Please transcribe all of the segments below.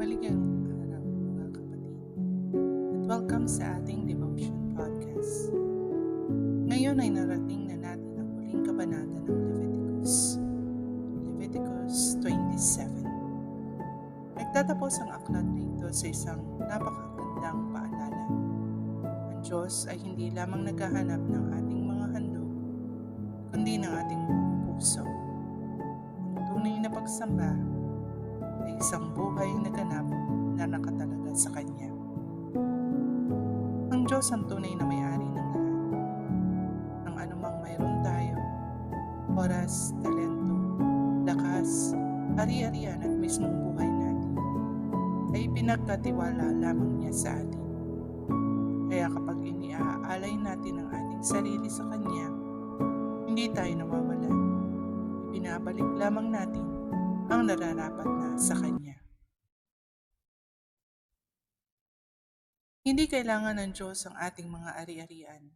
Maligayang araw mga kapatid at welcome sa ating devotion podcast. Ngayon ay narating na natin ang huling kabanata ng Leviticus 27. Nagtatapos ang aklat na ito sa isang napakagandang paalala. Ang Diyos ay hindi lamang naghahanap ng ating mga handog, kundi ng ating buong puso. Ang tunay na pagsamba ay isang buhay na ganap na nakatalaga sa Kanya. Ang Diyos ang tunay na may-ari ng lahat. Ang anumang mayroon tayo, oras, talento, lakas, ari-arian at mismong buhay natin, ay pinagkatiwala lamang niya sa atin. Kaya kapag iniaalay natin ang ating sarili sa Kanya, hindi tayo nawawalan. Ibinabalik lamang natin ang nararapat na sa Kanya. Hindi kailangan ng Diyos ang ating mga ari-arian.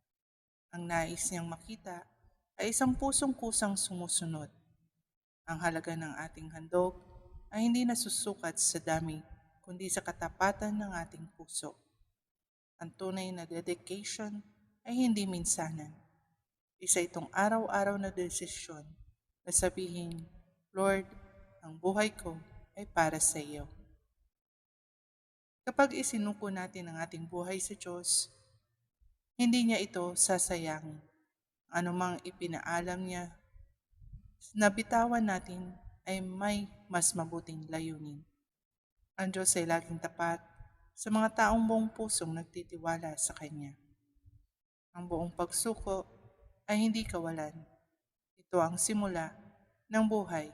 Ang nais niyang makita ay isang pusong kusang sumusunod. Ang halaga ng ating handog ay hindi nasusukat sa dami, kundi sa katapatan ng ating puso. Ang tunay na dedication ay hindi minsanan. Isa itong araw-araw na desisyon na sabihin, Lord, ang buhay ko ay para sa iyo. Kapag isinuko natin ang ating buhay sa Diyos, hindi niya ito sasayangin. Anumang ipinaalam niya na bitawan natin ay may mas mabuting layunin. Ang Diyos ay laging tapat sa mga taong buong pusong nagtitiwala sa Kanya. Ang buong pagsuko ay hindi kawalan. Ito ang simula ng buhay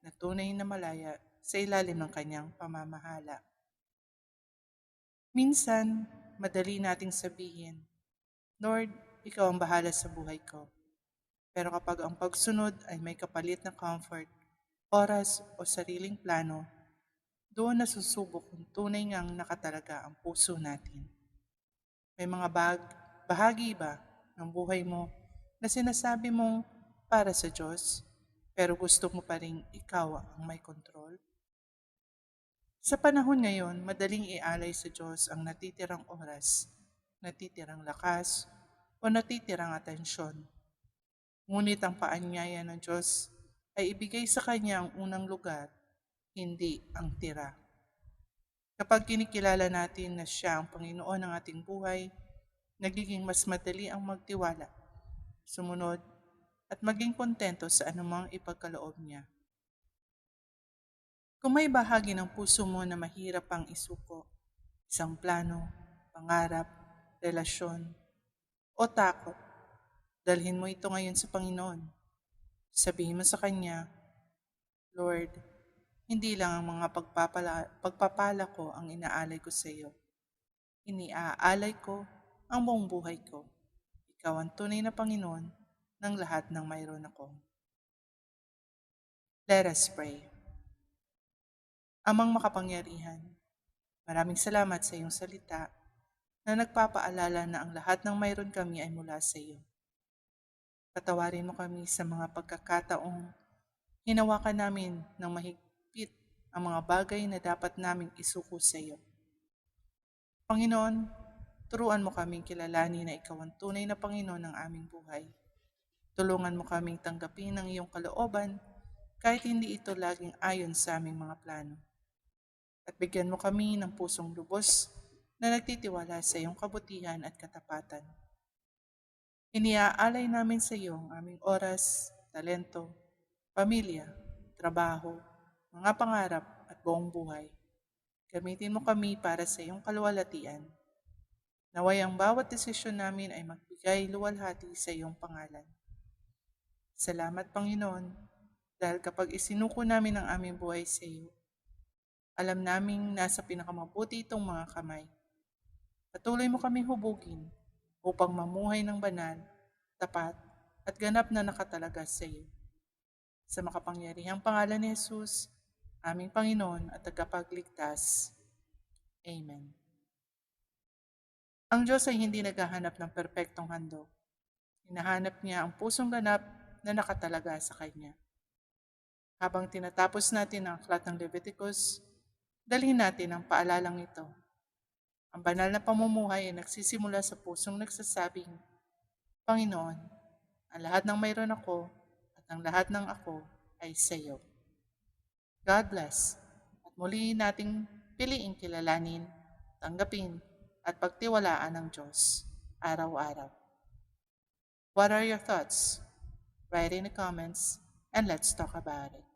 na tunay na malaya sa ilalim ng Kanyang pamamahala. Minsan, madali nating sabihin, Lord, Ikaw ang bahala sa buhay ko. Pero kapag ang pagsunod ay may kapalit na comfort, oras o sariling plano, doon nasusubok kung tunay ngang nakatalaga ang puso natin. May mga bahagi ba ng buhay mo na sinasabi mong para sa Diyos, pero gusto mo pa rin ikaw ang may kontrol? Sa panahon ngayon, madaling ialay sa Diyos ang natitirang oras, natitirang lakas, o natitirang atensyon. Ngunit ang paanyaya ng Diyos ay ibigay sa Kanya ang unang lugar, hindi ang tira. Kapag kinikilala natin na Siya ang Panginoon ng ating buhay, nagiging mas madali ang magtiwala, sumunod, at maging kontento sa anumang ipagkaloob niya. Kung may bahagi ng puso mo na mahirap pang isuko, isang plano, pangarap, relasyon, o takot, dalhin mo ito ngayon sa Panginoon. Sabihin mo sa Kanya, Lord, hindi lang ang mga pagpapala ko ang inaalay ko sa iyo. Iniaalay ko ang buong buhay ko. Ikaw ang tunay na Panginoon ng lahat ng mayroon ako. Let us pray. Amang makapangyarihan, maraming salamat sa iyong salita na nagpapaalala na ang lahat ng mayroon kami ay mula sa iyo. Patawarin mo kami sa mga pagkakataong hinawakan namin ng mahigpit ang mga bagay na dapat naming isuko sa iyo. Panginoon, turuan mo kaming kilalanin na ikaw ang tunay na Panginoon ng aming buhay. Tulungan mo kaming tanggapin ang iyong kalooban kahit hindi ito laging ayon sa aming mga plano. At bigyan mo kami ng pusong lubos na nagtitiwala sa iyong kabutihan at katapatan. Iniaalay namin sa iyo ang aming oras, talento, pamilya, trabaho, mga pangarap at buong buhay. Gamitin mo kami para sa iyong kaluwalhatian. Naway ang bawat desisyon namin ay magbigay luwalhati sa iyong pangalan. Salamat Panginoon, dahil kapag isinuko namin ang aming buhay sa iyo, alam naming nasa pinakamabuti itong mga kamay. Patuloy mo kaming hubugin upang mamuhay ng banal, tapat, at ganap na nakatalaga sa iyo. Sa makapangyarihang pangalan ni Jesus, aming Panginoon at tagapagligtas. Amen. Ang Diyos ay hindi naghahanap ng perpektong handog. Hinahanap niya ang pusong ganap na nakatalaga sa Kanya. Habang tinatapos natin ang aklat ng Leviticus, Dalhin natin ang paalalang ito. Ang banal na pamumuhay ay nagsisimula sa pusong nagsasabing, Panginoon, ang lahat ng mayroon ako at ang lahat ng ako ay sa iyo. God bless at muli nating piliing kilalanin, tanggapin at pagtiwalaan ng Diyos araw-araw. What are your thoughts? Write in the comments and let's talk about it.